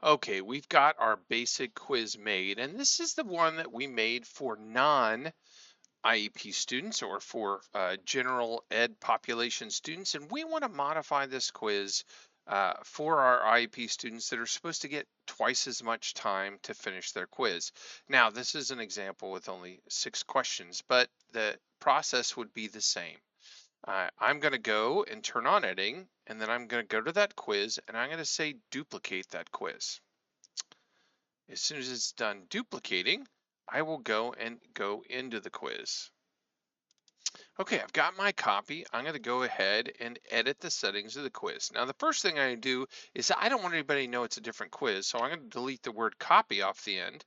Okay, we've got our basic quiz made, and this is the one that we made for non-IEP students or for general ed population students, and we want to modify this quiz for our IEP students that are supposed to get twice as much time to finish their quiz. Now, this is an example with only 6 questions, but the process would be the same. I'm going to go and turn on editing, and then I'm going to go to that quiz, and I'm going to say duplicate that quiz. As soon as it's done duplicating, I will go into the quiz. Okay, I've got my copy. I'm going to go ahead and edit the settings of the quiz. Now, the first thing I do is I don't want anybody to know it's a different quiz, so I'm going to delete the word copy off the end.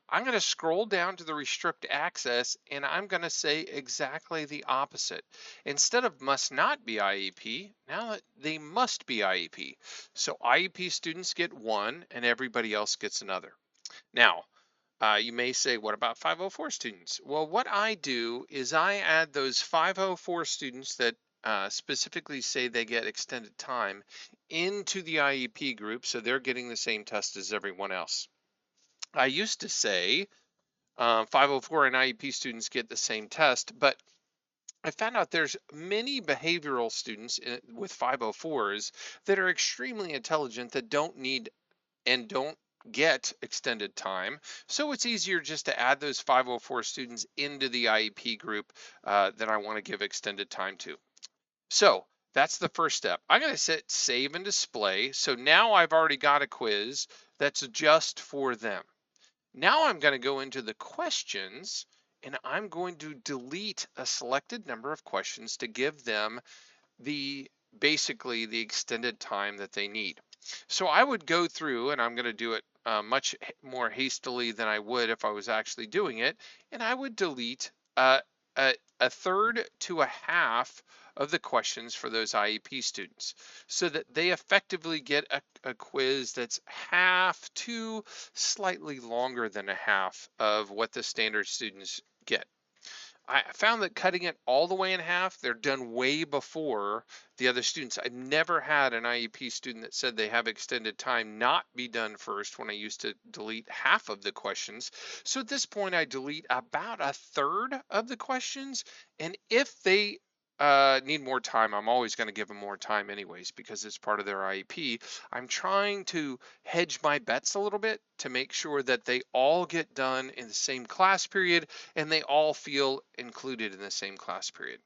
I'm going to scroll down to the restrict access, and I'm going to say exactly the opposite. Instead of must not be IEP, now they must be IEP. So IEP students get one and everybody else gets another. Now, you may say, what about 504 students? Well, what I do is I add those 504 students that specifically say they get extended time into the IEP group, so they're getting the same test as everyone else. I used to say 504 and IEP students get the same test, but I found out there's many behavioral students with 504s that are extremely intelligent that don't need and don't get extended time. So it's easier just to add those 504 students into the IEP group that I want to give extended time to. So that's the first step. I'm going to hit save and display. So now I've already got a quiz that's just for them. Now I'm going to go into the questions and I'm going to delete a selected number of questions to give them basically the extended time that they need. So I would go through, and I'm going to do it much more hastily than I would if I was actually doing it, and I would delete a third to a half of the questions for those IEP students so that they effectively get a quiz that's half to slightly longer than a half of what the standard students get. I found that cutting it all the way in half, they're done way before the other students. I've never had an IEP student that said they have extended time not be done first when I used to delete half of the questions. So at this point, I delete about a third of the questions. And if they need more time, I'm always going to give them more time anyways because it's part of their IEP. I'm trying to hedge my bets a little bit to make sure that they all get done in the same class period and they all feel included in the same class period.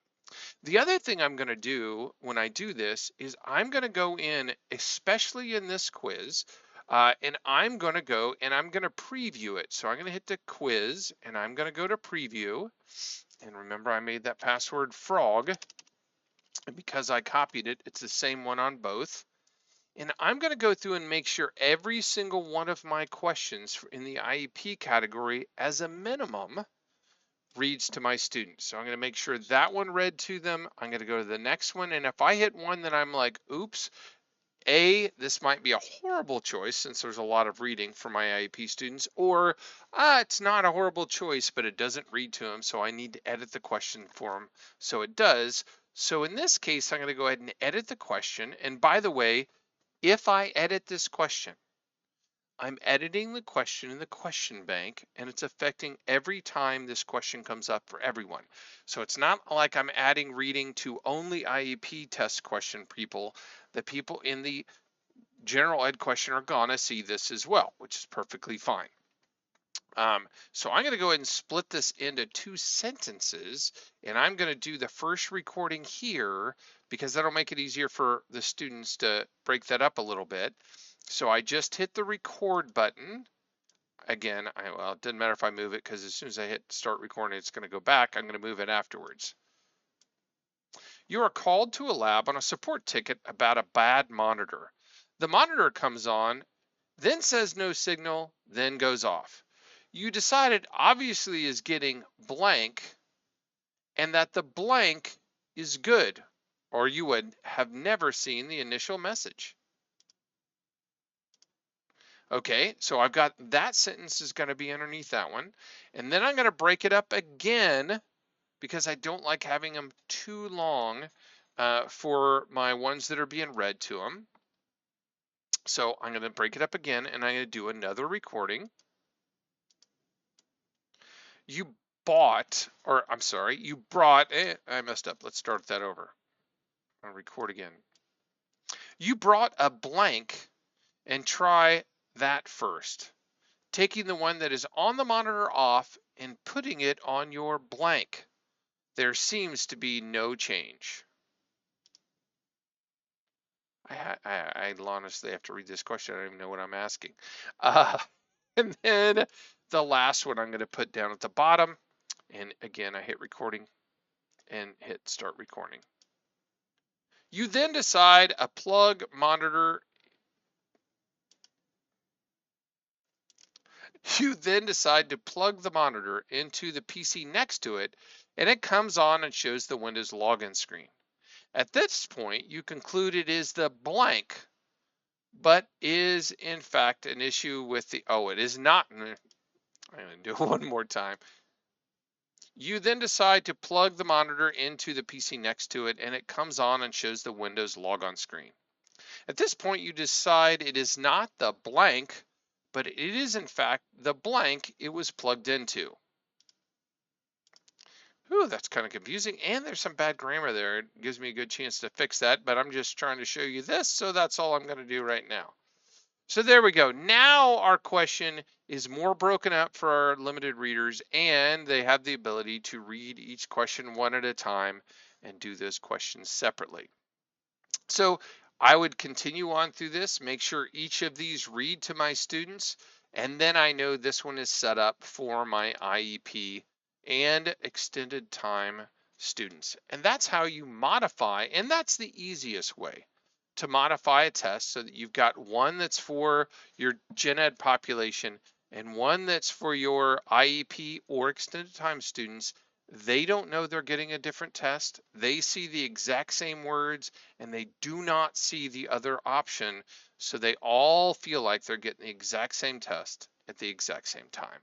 The other thing I'm going to do when I do this is I'm going to go in, especially in this quiz, and I'm going to go and I'm going to preview it. So I'm going to hit the quiz and I'm going to go to preview. And remember, I made that password frog. And because I copied it, it's the same one on both. And I'm going to go through and make sure every single one of my questions in the IEP category, as a minimum, reads to my students. So I'm going to make sure that one read to them. I'm going to go to the next one. And if I hit one that I'm like, oops, this might be a horrible choice since there's a lot of reading for my IEP students, or it's not a horrible choice, but it doesn't read to them. So I need to edit the question for them. So it does. So in this case, I'm going to go ahead and edit the question. And by the way, if I edit this question, I'm editing the question in the question bank and it's affecting every time this question comes up for everyone. So it's not like I'm adding reading to only IEP test question people. The people in the general ed question are gonna see this as well, which is perfectly fine. So I'm going to go ahead and split this into 2 sentences, and I'm going to do the first recording here because that'll make it easier for the students to break that up a little bit. So I just hit the record button. Again, well, it doesn't matter if I move it because as soon as I hit start recording, it's going to go back. I'm going to move it afterwards. You are called to a lab on a support ticket about a bad monitor. The monitor comes on, then says no signal, then goes off. You decided obviously is getting blank and that the blank is good, or you would have never seen the initial message. Okay, so I've got that sentence is going to be underneath that one. And then I'm going to break it up again because I don't like having them too long for my ones that are being read to them. So I'm going to break it up again, and I'm going to do another recording. You bought, or I'm sorry, you brought, I messed up. Let's start that over. I'll record again. You brought a blank, and try that first. Taking the one that is on the monitor off and putting it on your blank. There seems to be no change. I honestly have to read this question. I don't even know what I'm asking. And then the last one I'm going to put down at the bottom. And again, I hit recording and hit start recording. You then decide a plug monitor. You then decide to plug the monitor into the PC next to it, and it comes on and shows the Windows login screen. At this point, you conclude it is the blank, but is in fact an issue with the, oh, it is not. I'm going to do it one more time. You then decide to plug the monitor into the PC next to it, and it comes on and shows the Windows logon screen. At this point, you decide it is not the blank, but it is in fact the blank it was plugged into. Ooh, that's kind of confusing, and there's some bad grammar there. It gives me a good chance to fix that, but I'm just trying to show you this, so that's all I'm going to do right now. So there we go. Now our question is more broken up for our limited readers, and they have the ability to read each question one at a time and do those questions separately. So I would continue on through this, make sure each of these read to my students, and then I know this one is set up for my IEP and extended time students. And that's how you modify, and that's the easiest way to modify a test so that you've got one that's for your gen ed population and one that's for your IEP or extended time students. They don't know they're getting a different test. They see the exact same words and they do not see the other option. So they all feel like they're getting the exact same test at the exact same time.